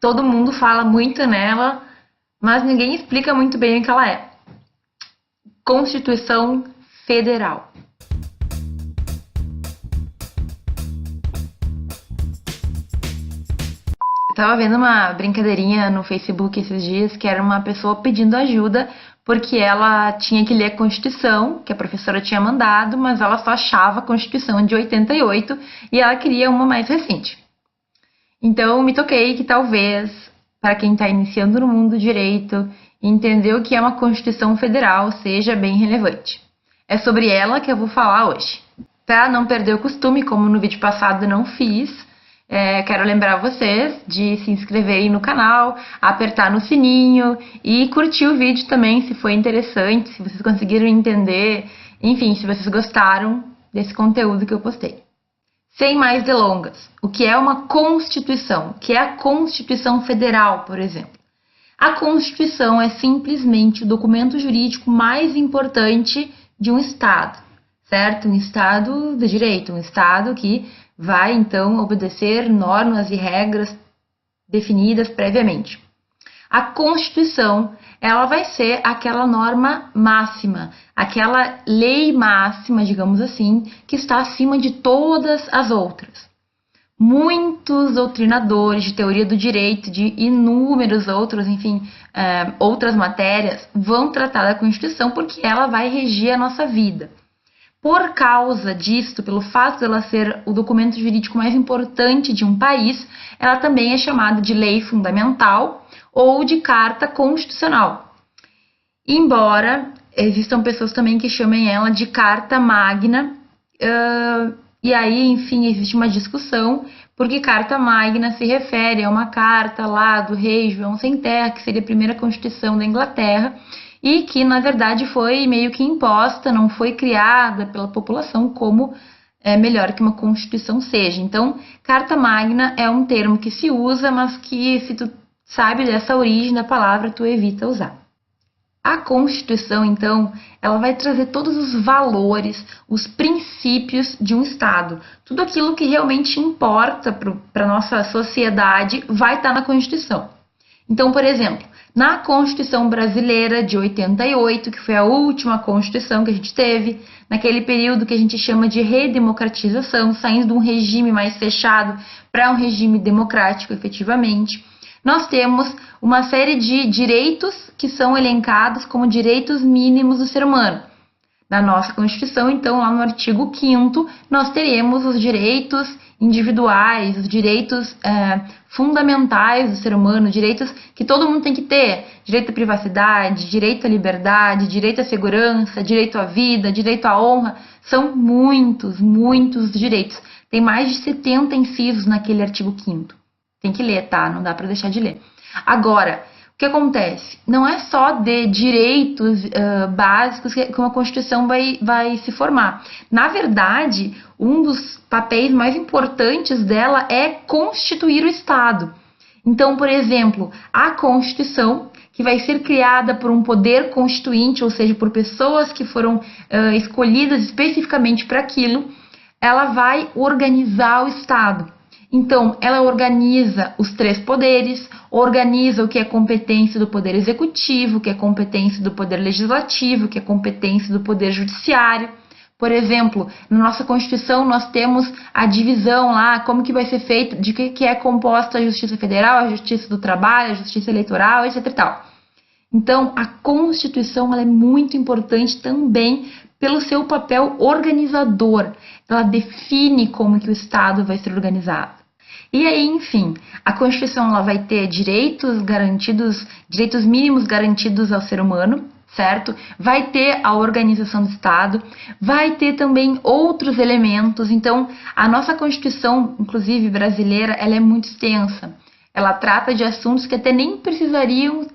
Todo mundo fala muito nela, mas ninguém explica muito bem o que ela é. Constituição Federal. Eu tava vendo uma brincadeirinha no Facebook esses dias, que era uma pessoa pedindo ajuda porque ela tinha que ler a Constituição, que a professora tinha mandado, mas ela só achava a Constituição de 88 e ela queria uma mais recente. Então, me toquei que talvez, para quem está iniciando no mundo do direito, entender o que é uma Constituição Federal seja bem relevante. É sobre ela que eu vou falar hoje. Para não perder o costume, como no vídeo passado não fiz, quero lembrar vocês de se inscreverem no canal, apertar no sininho e curtir o vídeo também, se foi interessante, se vocês conseguiram entender, enfim, se vocês gostaram desse conteúdo que eu postei. Sem mais delongas, o que é uma Constituição? O que é a Constituição Federal, por exemplo? A Constituição é simplesmente o documento jurídico mais importante de um Estado, certo? Um Estado de direito, um Estado que vai, então, obedecer normas e regras definidas previamente. A Constituição, ela vai ser aquela norma máxima, aquela lei máxima, digamos assim, que está acima de todas as outras. Muitos doutrinadores de teoria do direito, de inúmeros outros, enfim, outras matérias, vão tratar da Constituição porque ela vai regir a nossa vida. Por causa disso, pelo fato de ela ser o documento jurídico mais importante de um país, ela também é chamada de lei fundamental ou de carta constitucional. Embora existam pessoas também que chamem ela de carta magna, e aí, enfim, existe uma discussão, porque carta magna se refere a uma carta lá do rei João Sem Terra, que seria a primeira Constituição da Inglaterra, e que, na verdade, foi meio que imposta, não foi criada pela população como é melhor que uma Constituição seja. Então, Carta Magna é um termo que se usa, mas que, se tu sabe dessa origem da palavra, tu evita usar. A Constituição, então, ela vai trazer todos os valores, os princípios de um Estado. Tudo aquilo que realmente importa para a nossa sociedade vai estar na Constituição. Então, por exemplo, na Constituição Brasileira de 88, que foi a última Constituição que a gente teve, naquele período que a gente chama de redemocratização, saindo de um regime mais fechado para um regime democrático, efetivamente, nós temos uma série de direitos que são elencados como direitos mínimos do ser humano. Na nossa Constituição, então, lá no artigo 5º, nós teremos os direitos individuais, os direitos fundamentais do ser humano, direitos que todo mundo tem que ter, direito à privacidade, direito à liberdade, direito à segurança, direito à vida, direito à honra, são muitos direitos. Tem mais de 70 incisos naquele artigo 5º. Tem que ler, tá? Não dá para deixar de ler. Agora, o que acontece? Não é só de direitos básicos que uma Constituição vai se formar. Na verdade, um dos papéis mais importantes dela é constituir o Estado. Então, por exemplo, a Constituição, que vai ser criada por um poder constituinte, ou seja, por pessoas que foram escolhidas especificamente para aquilo, ela vai organizar o Estado. Então, ela organiza os 3 poderes, organiza o que é competência do poder executivo, o que é competência do poder legislativo, o que é competência do poder judiciário. Por exemplo, na nossa Constituição nós temos a divisão lá, como que vai ser feito, de que é composta a Justiça Federal, a Justiça do Trabalho, a Justiça Eleitoral, etc. e tal. Então, a Constituição ela é muito importante também pelo seu papel organizador. Ela define como que o Estado vai ser organizado. E aí, enfim, a Constituição ela vai ter direitos garantidos, direitos mínimos garantidos ao ser humano, certo? Vai ter a organização do Estado, vai ter também outros elementos. Então, a nossa Constituição, inclusive brasileira, ela é muito extensa. Ela trata de assuntos que até nem precisariam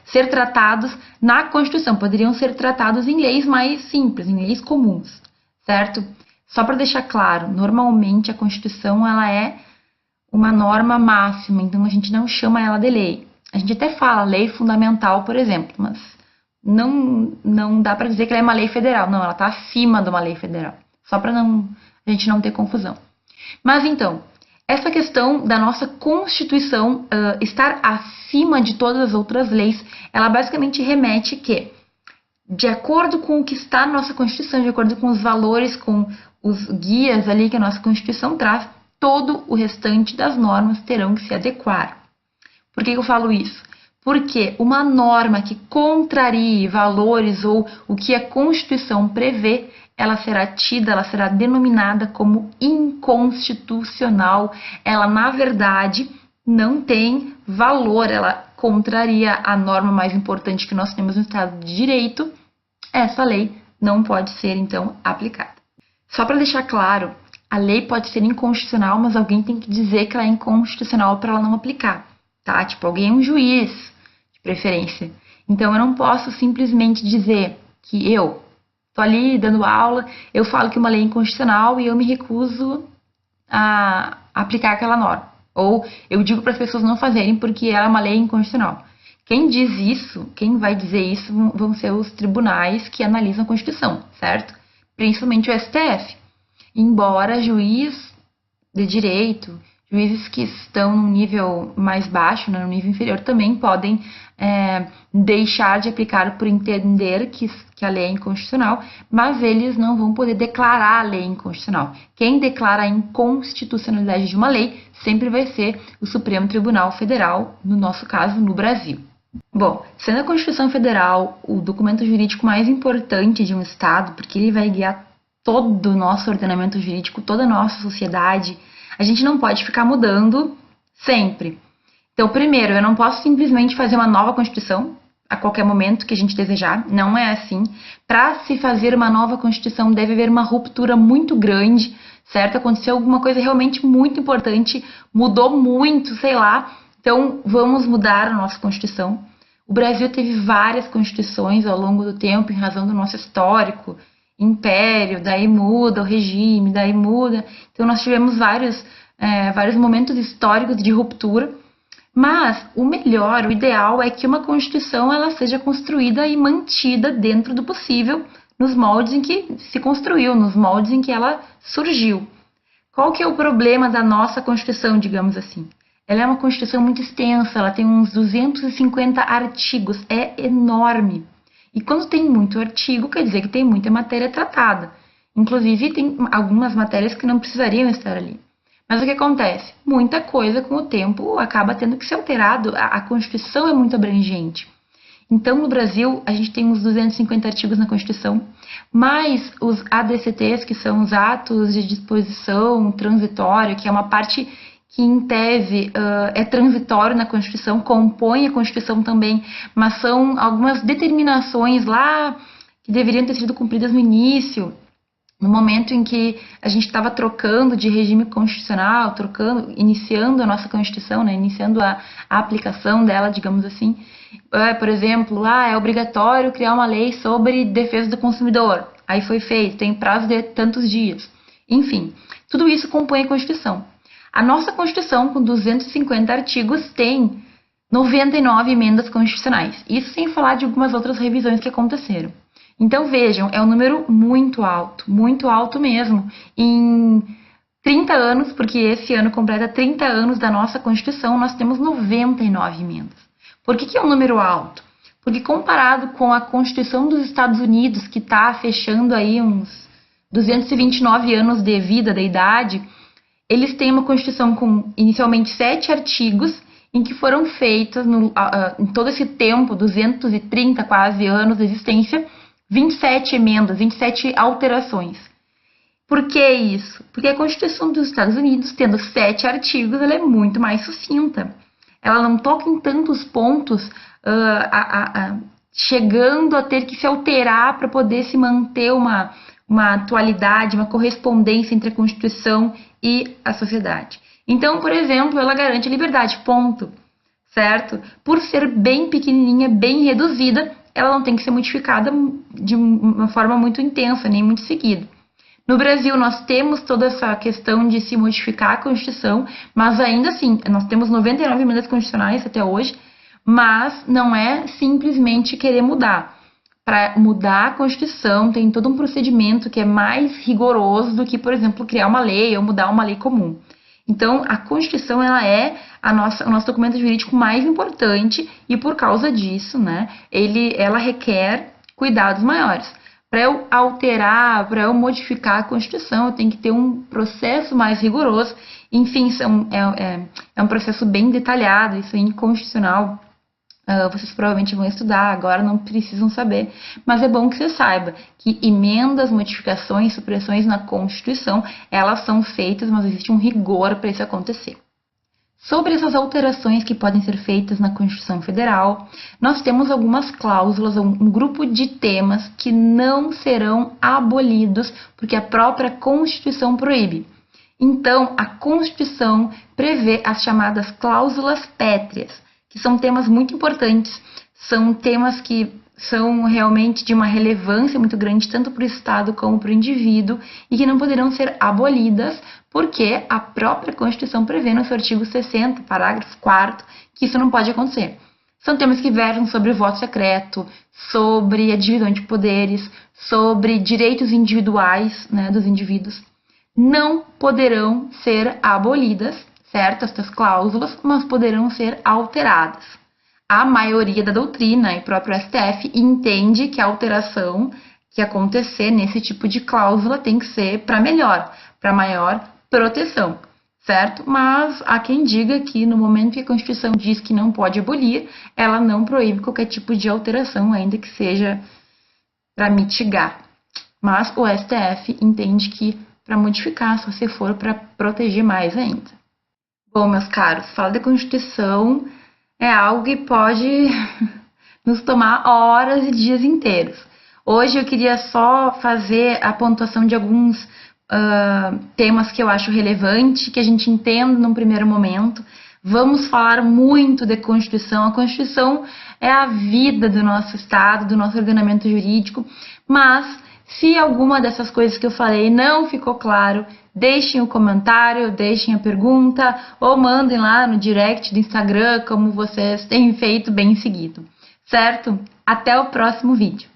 ser tratados na Constituição, poderiam ser tratados em leis mais simples, em leis comuns, certo? Só para deixar claro, normalmente a Constituição ela é uma norma máxima, então a gente não chama ela de lei. A gente até fala lei fundamental, por exemplo, mas não dá para dizer que ela é uma lei federal. Não, ela está acima de uma lei federal, só para a gente não ter confusão. Mas então, Essa questão da nossa Constituição estar acima de todas as outras leis, ela basicamente remete que, de acordo com o que está na nossa Constituição, de acordo com os valores, com os guias ali que a nossa Constituição traz, todo o restante das normas terão que se adequar. Por que eu falo isso? Porque uma norma que contrarie valores ou o que a Constituição prevê, ela será denominada como inconstitucional. Ela, na verdade, não tem valor, ela contraria a norma mais importante que nós temos no Estado de Direito. Essa lei não pode ser, então, aplicada. Só para deixar claro, a lei pode ser inconstitucional, mas alguém tem que dizer que ela é inconstitucional para ela não aplicar, tá? Tipo, alguém é um juiz, de preferência. Então, eu não posso simplesmente dizer que eu tô ali dando aula, eu falo que uma lei é inconstitucional e eu me recuso a aplicar aquela norma. Ou eu digo para as pessoas não fazerem porque ela é uma lei inconstitucional. Quem diz isso, quem vai dizer isso vão ser os tribunais que analisam a Constituição, certo? Principalmente o STF. Embora juiz de direito, juízes que estão num nível mais baixo, no nível inferior, também podem deixar de aplicar por entender que a lei é inconstitucional, mas eles não vão poder declarar a lei inconstitucional. Quem declara a inconstitucionalidade de uma lei sempre vai ser o Supremo Tribunal Federal, no nosso caso, no Brasil. Bom, sendo a Constituição Federal o documento jurídico mais importante de um Estado, porque ele vai guiar todo o nosso ordenamento jurídico, toda a nossa sociedade, a gente não pode ficar mudando sempre. Então, primeiro, eu não posso simplesmente fazer uma nova Constituição a qualquer momento que a gente desejar, não é assim. Para se fazer uma nova Constituição, deve haver uma ruptura muito grande, certo? Aconteceu alguma coisa realmente muito importante, mudou muito, sei lá. Então, vamos mudar a nossa Constituição. O Brasil teve várias constituições ao longo do tempo, em razão do nosso histórico, império, daí muda o regime, daí muda. Então, nós tivemos vários momentos históricos de ruptura. Mas o melhor, o ideal é que uma Constituição ela seja construída e mantida dentro do possível, nos moldes em que se construiu, nos moldes em que ela surgiu. Qual que é o problema da nossa Constituição, digamos assim? Ela é uma Constituição muito extensa, ela tem uns 250 artigos, é enorme. E quando tem muito artigo, quer dizer que tem muita matéria tratada. Inclusive, tem algumas matérias que não precisariam estar ali. Mas o que acontece? Muita coisa, com o tempo, acaba tendo que ser alterado. A Constituição é muito abrangente. Então, no Brasil, a gente tem uns 250 artigos na Constituição, mais os ADCTs, que são os atos de disposição transitória, que é uma parte que, em tese, é transitório na Constituição, compõe a Constituição também, mas são algumas determinações lá que deveriam ter sido cumpridas no início, no momento em que a gente estava trocando de regime constitucional, iniciando a nossa Constituição, né, iniciando a aplicação dela, digamos assim. Por exemplo, é obrigatório criar uma lei sobre defesa do consumidor. Aí foi feito, tem prazo de tantos dias. Enfim, tudo isso compõe a Constituição. A nossa Constituição, com 250 artigos, tem 99 emendas constitucionais. Isso sem falar de algumas outras revisões que aconteceram. Então, vejam, é um número muito alto mesmo. Em 30 anos, porque esse ano completa 30 anos da nossa Constituição, nós temos 99 emendas. Por que é um número alto? Porque comparado com a Constituição dos Estados Unidos, que está fechando aí uns 229 anos de vida, da idade, eles têm uma Constituição com inicialmente 7 artigos, em que foram feitas, em todo esse tempo, 230 quase anos de existência, 27 emendas, 27 alterações. Por que isso? Porque a Constituição dos Estados Unidos, tendo 7 artigos, ela é muito mais sucinta. Ela não toca em tantos pontos, chegando a ter que se alterar para poder se manter uma atualidade, uma correspondência entre a Constituição e a sociedade. Então, por exemplo, ela garante a liberdade, ponto, certo? Por ser bem pequenininha, bem reduzida, ela não tem que ser modificada de uma forma muito intensa, nem muito seguida. No Brasil, nós temos toda essa questão de se modificar a Constituição, mas ainda assim, nós temos 99 emendas constitucionais até hoje, mas não é simplesmente querer mudar. Para mudar a Constituição, tem todo um procedimento que é mais rigoroso do que, por exemplo, criar uma lei ou mudar uma lei comum. Então, a Constituição, ela é o nosso documento jurídico mais importante e, por causa disso, né, ela requer cuidados maiores. Para eu alterar, para eu modificar a Constituição, eu tenho que ter um processo mais rigoroso. Enfim, é um processo bem detalhado, isso é inconstitucional. Vocês provavelmente vão estudar, agora não precisam saber, mas é bom que você saiba que emendas, modificações, supressões na Constituição, elas são feitas, mas existe um rigor para isso acontecer. Sobre essas alterações que podem ser feitas na Constituição Federal, nós temos algumas cláusulas, um grupo de temas que não serão abolidos, porque a própria Constituição proíbe. Então, a Constituição prevê as chamadas cláusulas pétreas, que são temas muito importantes, são temas que são realmente de uma relevância muito grande, tanto para o Estado como para o indivíduo, e que não poderão ser abolidas, porque a própria Constituição prevê no seu artigo 60, parágrafo 4º, que isso não pode acontecer. São temas que versam sobre o voto secreto, sobre a divisão de poderes, sobre direitos individuais, né, dos indivíduos. Não poderão ser abolidas, certo? Estas cláusulas, mas poderão ser alteradas. A maioria da doutrina e próprio STF entende que a alteração que acontecer nesse tipo de cláusula tem que ser para melhor, para maior proteção, certo? Mas há quem diga que no momento que a Constituição diz que não pode abolir, ela não proíbe qualquer tipo de alteração, ainda que seja para mitigar. Mas o STF entende que para modificar, só se for para proteger mais ainda. Bom, meus caros, falar da Constituição é algo que pode nos tomar horas e dias inteiros. Hoje eu queria só fazer a pontuação de alguns temas que eu acho relevante, que a gente entenda num primeiro momento. Vamos falar muito de Constituição. A Constituição é a vida do nosso Estado, do nosso ordenamento jurídico, mas se alguma dessas coisas que eu falei não ficou claro, deixem o comentário, deixem a pergunta ou mandem lá no direct do Instagram, como vocês têm feito bem seguido, certo? Até o próximo vídeo.